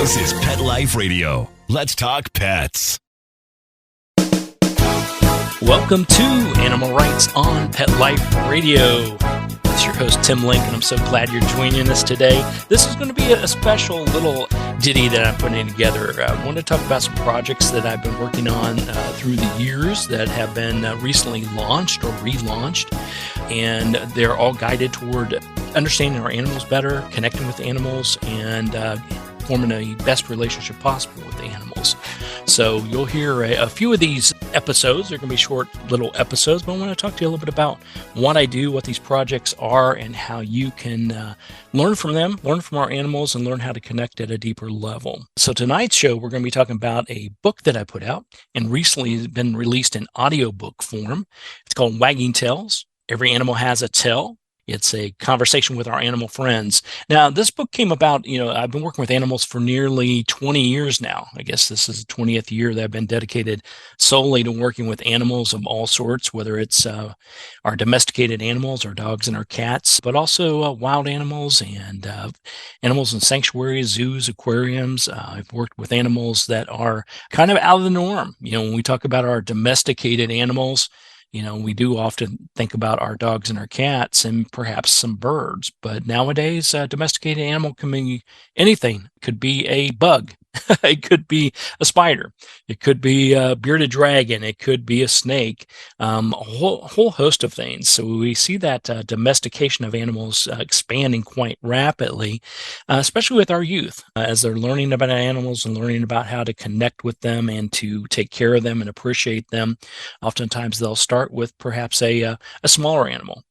This is Pet Life Radio. Let's talk pets. Welcome to Animal Rights on Pet Life Radio. It's your host, Tim Link, and I'm so glad you're joining us today. This is going to be a special little ditty that I'm putting together. I want to talk about some projects that I've been working on through the years that have been recently launched or relaunched, and they're all guided toward understanding our animals better, connecting with animals, and forming a best relationship possible with the animals. So you'll hear a few of these episodes. They're going to be short little episodes, but I want to talk to you a little bit about what I do, what these projects are, and how you can learn from them, learn from our animals, and learn how to connect at a deeper level. So tonight's show, we're going to be talking about a book that I put out and recently has been released in audiobook form. It's called Wagging Tales. Every Animal Has a Tale. It's a conversation with our animal friends. Now, this book came about, I've been working with animals for nearly 20 years now. I guess this is the 20th year that I've been dedicated solely to working with animals of all sorts, whether it's our domesticated animals, our dogs and our cats, but also wild animals and animals in sanctuaries, zoos, aquariums. I've worked with animals that are kind of out of the norm. When we talk about our domesticated animals, we do often think about our dogs and our cats and perhaps some birds, but nowadays, a domesticated animal can be anything. It could be a bug. It could be a spider. It could be a bearded dragon. It could be a snake, a whole host of things. So we see that domestication of animals expanding quite rapidly, especially with our youth, as they're learning about animals and learning about how to connect with them and to take care of them and appreciate them. Oftentimes they'll start with perhaps a smaller animal,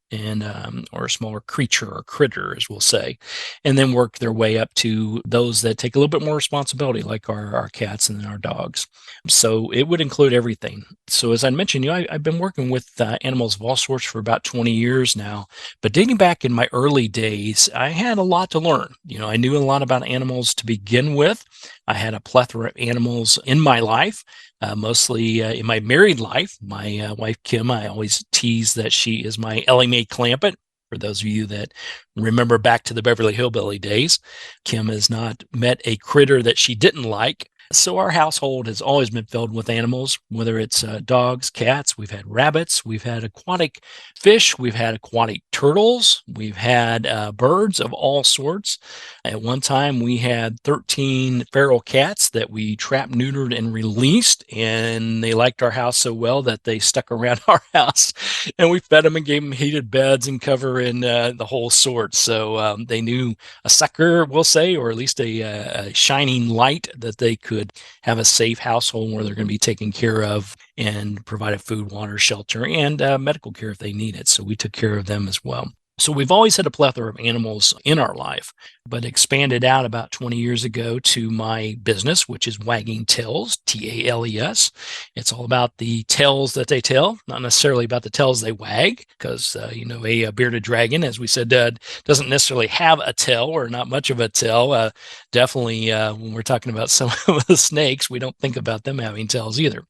or a smaller creature or critter, as we'll say, and then work their way up to those that take a little bit more responsibility, like our cats and our dogs. So it would include everything. So as I mentioned, I've been working with animals of all sorts for about 20 years now, but dating back in my early days, I had a lot to learn. I knew a lot about animals to begin with. I had a plethora of animals in my life. Mostly in my married life. My wife, Kim, I always tease that she is my Ellie Mae Clampett. For those of you that remember back to the Beverly Hillbilly days, Kim has not met a critter that she didn't like. So our household has always been filled with animals, whether it's dogs, cats, we've had rabbits, we've had aquatic fish, we've had aquatic turtles, we've had birds of all sorts. At one time, we had 13 feral cats that we trapped, neutered, and released, and they liked our house so well that they stuck around our house, and we fed them and gave them heated beds and cover and the whole sort. So they knew a sucker, we'll say, or at least a shining light that they could have a safe household where they're going to be taken care of and provided food, water, shelter, and medical care if they need it. So we took care of them as well. So we've always had a plethora of animals in our life, but expanded out about 20 years ago to my business, which is Wagging Tales, Tales. It's all about the tales that they tell, not necessarily about the tails they wag, because, a bearded dragon, as we said, doesn't necessarily have a tail or not much of a tail. Definitely, when we're talking about some of the snakes, we don't think about them having tails either.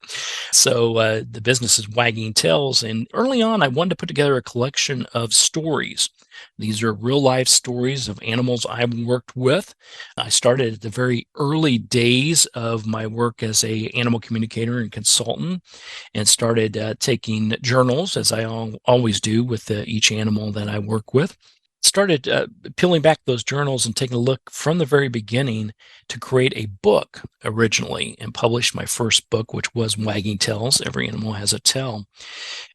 So the business is Wagging Tales, and early on, I wanted to put together a collection of stories. These are real life stories of animals I've worked with. I started at the very early days of my work as a animal communicator and consultant, and started taking journals, as I always do with each animal that I work with. Started peeling back those journals and taking a look from the very beginning to create a book originally, and published my first book, which was Wagging Tales, Every Animal Has a Tale.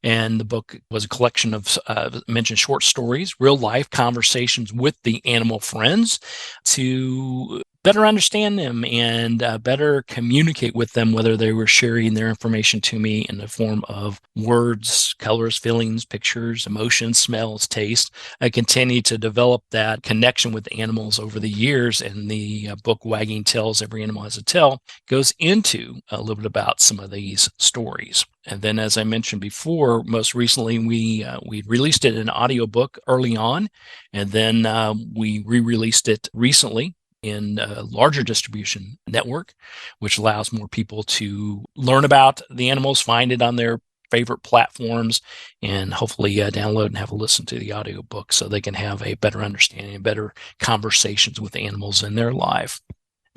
And the book was a collection of mentioned short stories, real life conversations with the animal friends to better understand them and better communicate with them, whether they were sharing their information to me in the form of words, colors, feelings, pictures, emotions, smells, taste. I continue to develop that connection with animals over the years, and the book Wagging Tales, Every Animal Has a Tale goes into a little bit about some of these stories. And then, as I mentioned before, most recently we released it in an audiobook early on, and then we re-released it recently in a larger distribution network, which allows more people to learn about the animals, find it on their favorite platforms, and hopefully download and have a listen to the audiobook so they can have a better understanding and better conversations with animals in their life.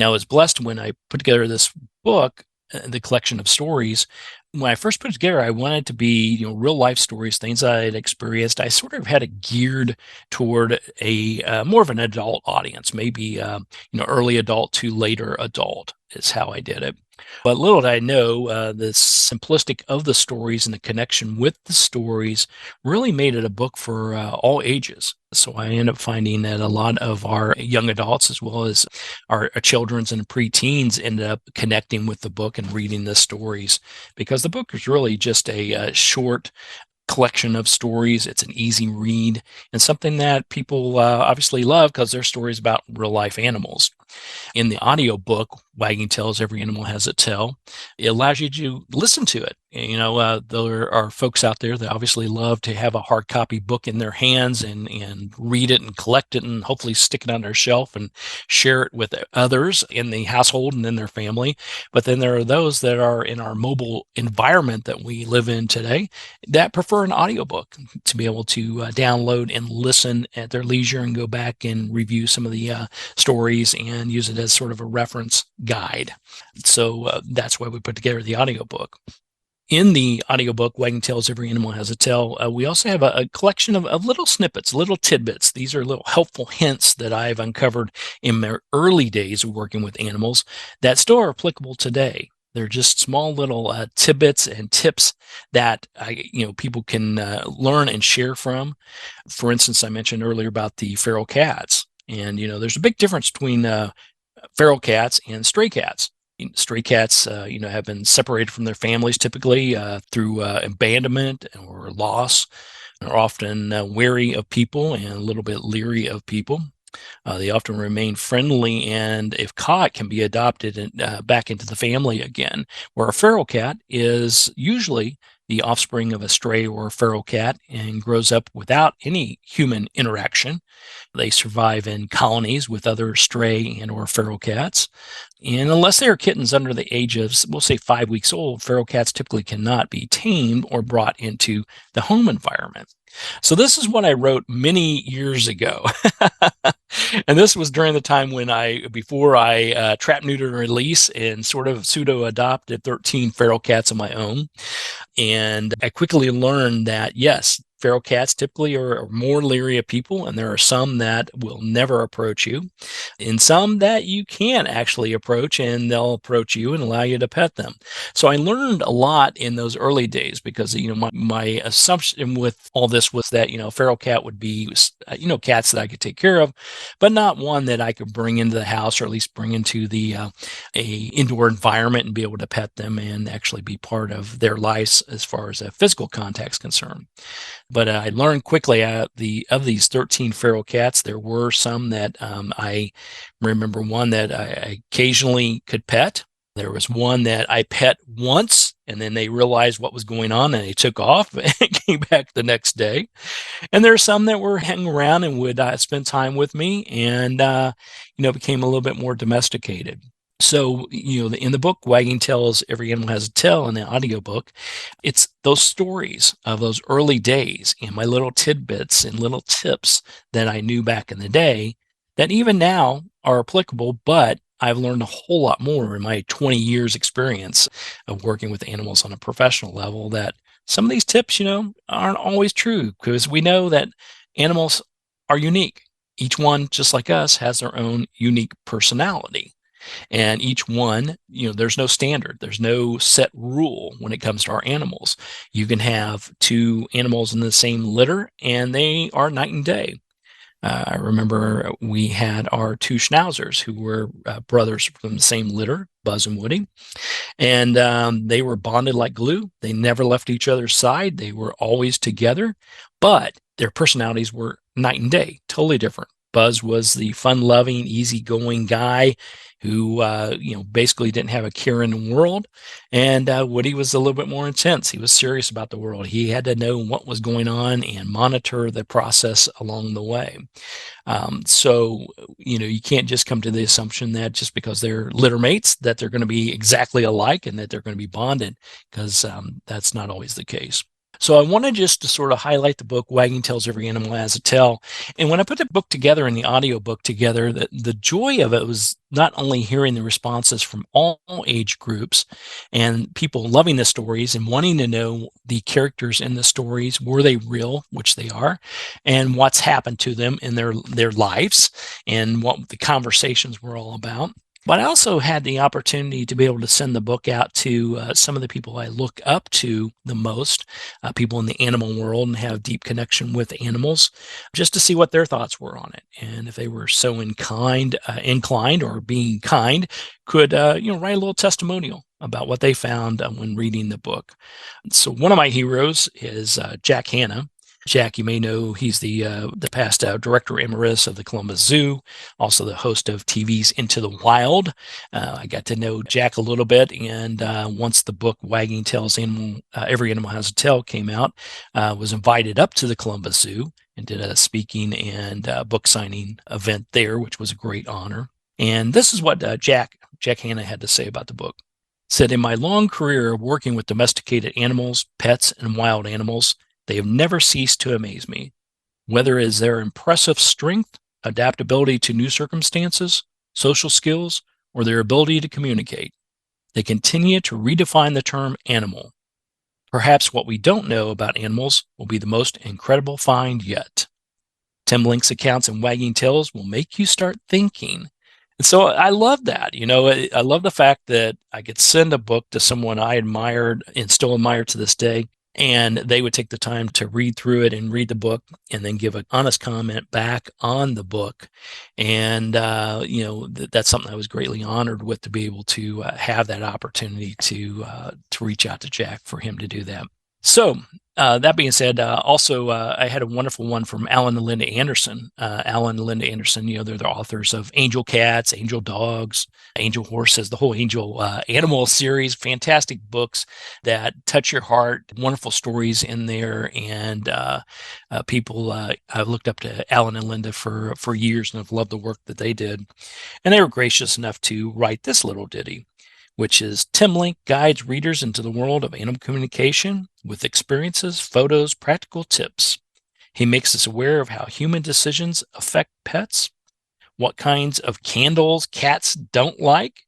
Now, I was blessed when I put together this book, the collection of stories. When I first put it together, I wanted it to be, real life stories, things I had experienced. I sort of had it geared toward a more of an adult audience, maybe early adult to later adult is how I did it. But little did I know, the simplistic of the stories and the connection with the stories really made it a book for all ages. So I end up finding that a lot of our young adults, as well as our children's and preteens, ended up connecting with the book and reading the stories, because the book is really just a short collection of stories. It's an easy read and something that people obviously love because they're stories about real life animals. In the audiobook, Wagging Tales, Every Animal Has a Tale, it allows you to listen to it. There are folks out there that obviously love to have a hard copy book in their hands and read it and collect it and hopefully stick it on their shelf and share it with others in the household and in their family. But then there are those that are in our mobile environment that we live in today that prefer an audiobook to be able to download and listen at their leisure and go back and review some of the stories and use it as sort of a reference guide. So that's why we put together the audiobook. In the audiobook, Wagging Tales, Every Animal Has a Tale, we also have a collection of little snippets, little tidbits. These are little helpful hints that I've uncovered in my early days of working with animals that still are applicable today. They're just small little tidbits and tips that people can learn and share from. For instance, I mentioned earlier about the feral cats, and there's a big difference between feral cats and stray cats. Stray cats, have been separated from their families typically through abandonment or loss. Are often wary of people and a little bit leery of people. They often remain friendly, and if caught, can be adopted and back into the family again. Where a feral cat is usually the offspring of a stray or a feral cat and grows up without any human interaction. They survive in colonies with other stray and or feral cats. And unless they are kittens under the age of, we'll say, 5 weeks old, feral cats typically cannot be tamed or brought into the home environment. So this is what I wrote many years ago. And this was during the time when before I trap, neuter, and release and sort of pseudo-adopted 13 feral cats of my own. And I quickly learned that, yes, feral cats typically are more leery of people, and there are some that will never approach you, and some that you can actually approach, and they'll approach you and allow you to pet them. So I learned a lot in those early days because, my assumption with all this was that, feral cat would be, cats that I could take care of, but not one that I could bring into the house or at least bring into the a indoor environment and be able to pet them and actually be part of their lives as far as a physical contact is concerned. But I learned quickly of these 13 feral cats, there were some that I remember one that I occasionally could pet. There was one that I pet once, and then they realized what was going on, and they took off and came back the next day. And there are some that were hanging around and would spend time with me and, became a little bit more domesticated. So, in the book, Wagging Tales, Every Animal Has a Tale, in the audiobook, it's those stories of those early days and my little tidbits and little tips that I knew back in the day that even now are applicable, but I've learned a whole lot more in my 20 years experience of working with animals on a professional level, that some of these tips, aren't always true, because we know that animals are unique. Each one, just like us, has their own unique personality. And each one, there's no standard, there's no set rule when it comes to our animals. You can have two animals in the same litter and they are night and day. I remember we had our two schnauzers who were brothers from the same litter, Buzz and Woody, and they were bonded like glue. They never left each other's side. They were always together, but their personalities were night and day, totally different. Buzz was the fun-loving, easygoing guy who, basically didn't have a care in the world. And Woody was a little bit more intense. He was serious about the world. He had to know what was going on and monitor the process along the way. So, you can't just come to the assumption that just because they're litter mates, that they're going to be exactly alike and that they're going to be bonded, because that's not always the case. So I wanted just to sort of highlight the book, Wagging Tales, Every Animal Has a Tale. And when I put the book together and the audiobook together, the joy of it was not only hearing the responses from all age groups and people loving the stories and wanting to know the characters in the stories, were they real, which they are, and what's happened to them in their lives and what the conversations were all about. But I also had the opportunity to be able to send the book out to some of the people I look up to the most, people in the animal world and have deep connection with animals, just to see what their thoughts were on it. And if they were so inclined or being kind, could write a little testimonial about what they found when reading the book. So one of my heroes is Jack Hanna. Jack, you may know, he's the past director emeritus of the Columbus Zoo, also the host of TV's Into the Wild. I got to know Jack a little bit, and once the book Wagging Tales, Every Animal Has a Tale came out, was invited up to the Columbus Zoo and did a speaking and book signing event there, which was a great honor. And this is what Jack Hanna had to say about the book. Said, in my long career of working with domesticated animals, pets, and wild animals, they have never ceased to amaze me, whether it is their impressive strength, adaptability to new circumstances, social skills, or their ability to communicate. They continue to redefine the term animal. Perhaps what we don't know about animals will be the most incredible find yet. Tim Link's accounts in Wagging Tales will make you start thinking. And so I love that. I love the fact that I could send a book to someone I admired and still admire to this day, and they would take the time to read through it and read the book and then give an honest comment back on the book. And, that's something I was greatly honored with, to be able to have that opportunity to reach out to Jack for him to do that. So that being said, also I had a wonderful one from Alan and Linda Anderson. Alan and Linda Anderson, they're the authors of Angel Cats, Angel Dogs, Angel Horses, the whole Angel Animal series. Fantastic books that touch your heart, wonderful stories in there. And people, I've looked up to Alan and Linda for years and have loved the work that they did. And they were gracious enough to write this little ditty, which is Tim Link guides readers into the world of animal communication with experiences, photos, practical tips. He makes us aware of how human decisions affect pets, what kinds of candles cats don't like,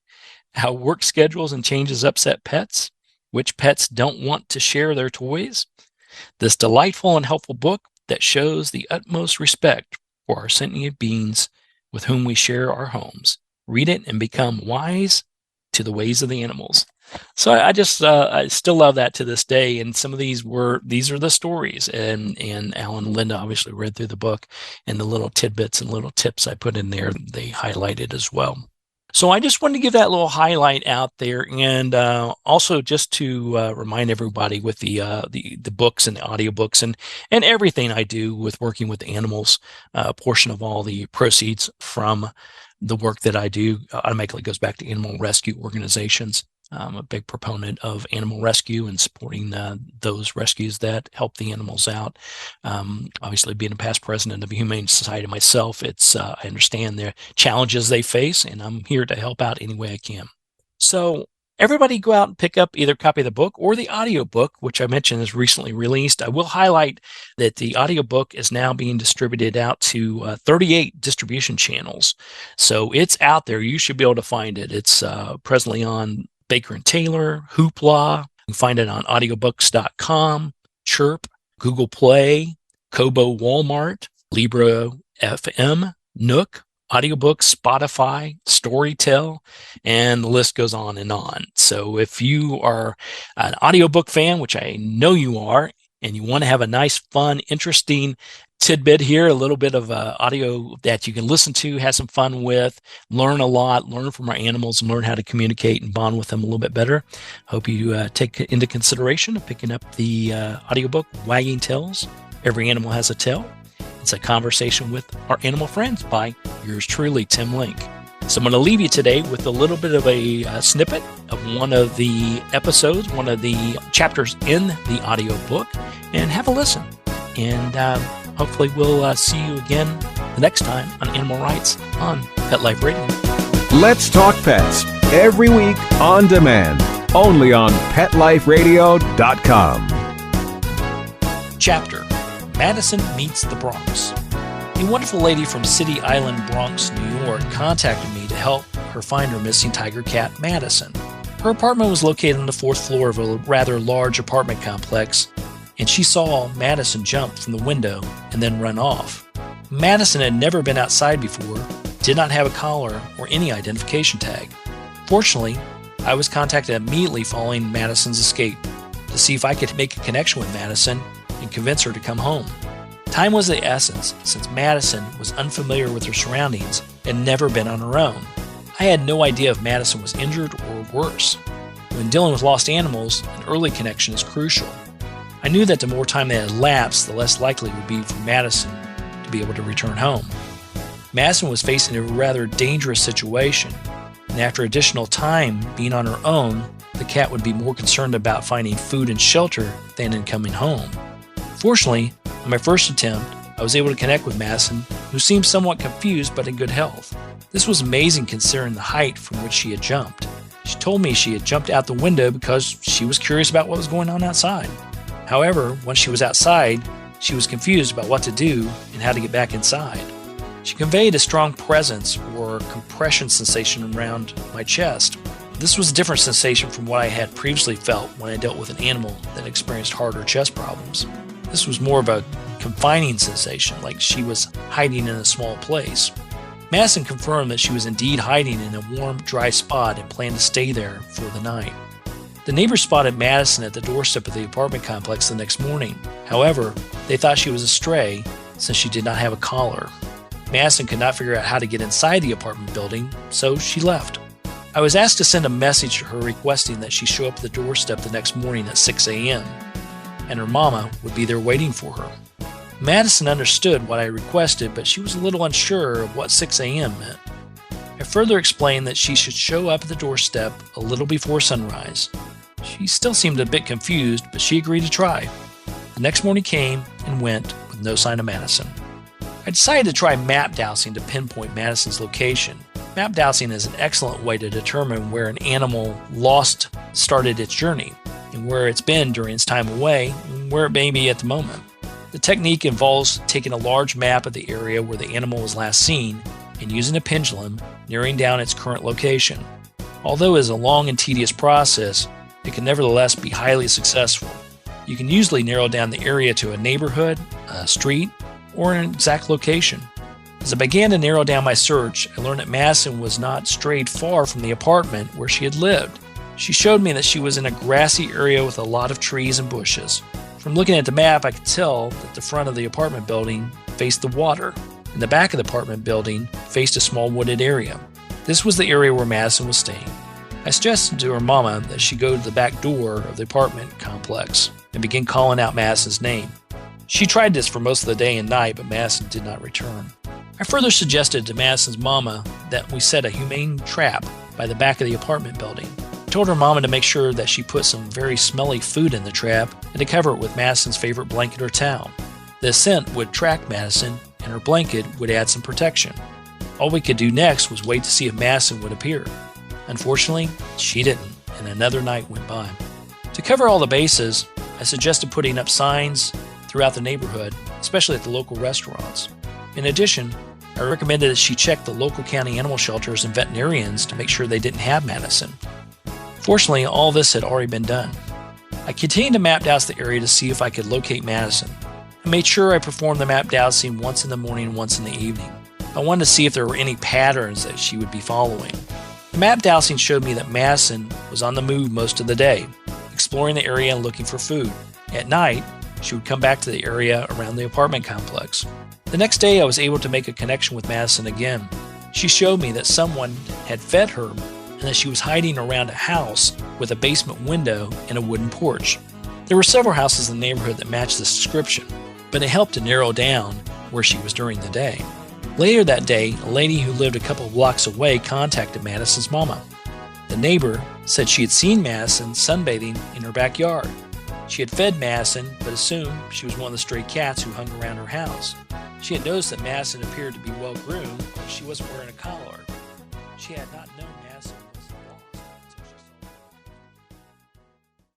how work schedules and changes upset pets, which pets don't want to share their toys. This delightful and helpful book that shows the utmost respect for our sentient beings with whom we share our homes. Read it and become wise to the ways of the animals. So I just I still love that to this day. And some of these are the stories. And Alan and Linda obviously read through the book, and the little tidbits and little tips I put in there, they highlighted as well. So I just wanted to give that little highlight out there, and also just to remind everybody with the books and the audiobooks and everything I do with working with animals, a portion of all the proceeds from the work that I do automatically goes back to animal rescue organizations. I'm a big proponent of animal rescue and supporting those rescues that help the animals out. Obviously, being a past president of a humane society myself, I understand their challenges they face, and I'm here to help out any way I can. So everybody go out and pick up either a copy of the book or the audiobook, which I mentioned is recently released. I will highlight that the audiobook is now being distributed out to 38 distribution channels. So it's out there. You should be able to find it. It's presently on Baker & Taylor, Hoopla. You can find it on audiobooks.com, Chirp, Google Play, Kobo Walmart, Libro FM, Nook, Audiobooks, Spotify, Storytel, and the list goes on and on. So if you are an audiobook fan, which I know you are, and you want to have a nice, fun, interesting tidbit here, a little bit of audio that you can listen to, have some fun with, learn a lot, learn from our animals, and learn how to communicate and bond with them a little bit better. Hope you take into consideration of picking up the audiobook, Wagging Tales, Every Animal Has a Tale. It's a conversation with our animal friends by yours truly, Tim Link. So I'm going to leave you today with a little bit of a snippet of one of the episodes, one of the chapters in the audiobook, and have a listen. And hopefully we'll see you again the next time on Animal Rights on Pet Life Radio. Let's Talk Pets, every week on demand, only on PetLifeRadio.com. Chapter: Madison Meets the Bronx. A wonderful lady from City Island, Bronx, New York, contacted me to help her find her missing tiger cat, Madison. Her apartment was located on the 4th floor of a rather large apartment complex, and she saw Madison jump from the window and then run off. Madison had never been outside before, did not have a collar or any identification tag. Fortunately, I was contacted immediately following Madison's escape to see if I could make a connection with Madison and convince her to come home. Time was the essence, since Madison was unfamiliar with her surroundings and never been on her own. I had no idea if Madison was injured or worse. When dealing with lost animals, an early connection is crucial. I knew that the more time that had elapsed, the less likely it would be for Madison to be able to return home. Madison was facing a rather dangerous situation, and after additional time being on her own, the cat would be more concerned about finding food and shelter than in coming home. Fortunately, on my first attempt, I was able to connect with Madison, who seemed somewhat confused but in good health. This was amazing considering the height from which she had jumped. She told me she had jumped out the window because she was curious about what was going on outside. However, once she was outside, she was confused about what to do and how to get back inside. She conveyed a strong presence or compression sensation around my chest. This was a different sensation from what I had previously felt when I dealt with an animal that experienced heart or chest problems. This was more of a confining sensation, like she was hiding in a small place. Madison confirmed that she was indeed hiding in a warm, dry spot and planned to stay there for the night. The neighbors spotted Madison at the doorstep of the apartment complex the next morning. However, they thought she was a stray since she did not have a collar. Madison could not figure out how to get inside the apartment building, so she left. I was asked to send a message to her requesting that she show up at the doorstep the next morning at 6 a.m., and her mama would be there waiting for her. Madison understood what I requested, but she was a little unsure of what 6 a.m. meant. I further explained that she should show up at the doorstep a little before sunrise. She still seemed a bit confused, but she agreed to try. The next morning came and went with no sign of Madison. I decided to try map dowsing to pinpoint Madison's location. Map dowsing is an excellent way to determine where an animal lost started its journey, and where it's been during its time away, and where it may be at the moment. The technique involves taking a large map of the area where the animal was last seen and using a pendulum, narrowing down its current location. Although it is a long and tedious process, it can nevertheless be highly successful. You can usually narrow down the area to a neighborhood, a street, or an exact location. As I began to narrow down my search, I learned that Madison was not strayed far from the apartment where she had lived. She showed me that she was in a grassy area with a lot of trees and bushes. From looking at the map, I could tell that the front of the apartment building faced the water, and the back of the apartment building faced a small wooded area. This was the area where Madison was staying. I suggested to her mama that she go to the back door of the apartment complex and begin calling out Madison's name. She tried this for most of the day and night, but Madison did not return. I further suggested to Madison's mama that we set a humane trap by the back of the apartment building. I told her mama to make sure that she put some very smelly food in the trap and to cover it with Madison's favorite blanket or towel. The scent would attract Madison, and her blanket would add some protection. All we could do next was wait to see if Madison would appear. Unfortunately, she didn't, and another night went by. To cover all the bases, I suggested putting up signs throughout the neighborhood, especially at the local restaurants. In addition, I recommended that she check the local county animal shelters and veterinarians to make sure they didn't have Madison. Fortunately, all this had already been done. I continued to map douse the area to see if I could locate Madison. I made sure I performed the map dowsing once in the morning and once in the evening. I wanted to see if there were any patterns that she would be following. The map dowsing showed me that Madison was on the move most of the day, exploring the area and looking for food. At night, she would come back to the area around the apartment complex. The next day, I was able to make a connection with Madison again. She showed me that someone had fed her and that she was hiding around a house with a basement window and a wooden porch. There were several houses in the neighborhood that matched this description, but it helped to narrow down where she was during the day. Later that day, a lady who lived a couple of blocks away contacted Madison's mama. The neighbor said she had seen Madison sunbathing in her backyard. She had fed Madison, but assumed she was one of the stray cats who hung around her house. She had noticed that Madison appeared to be well groomed, but she wasn't wearing a collar. She had not known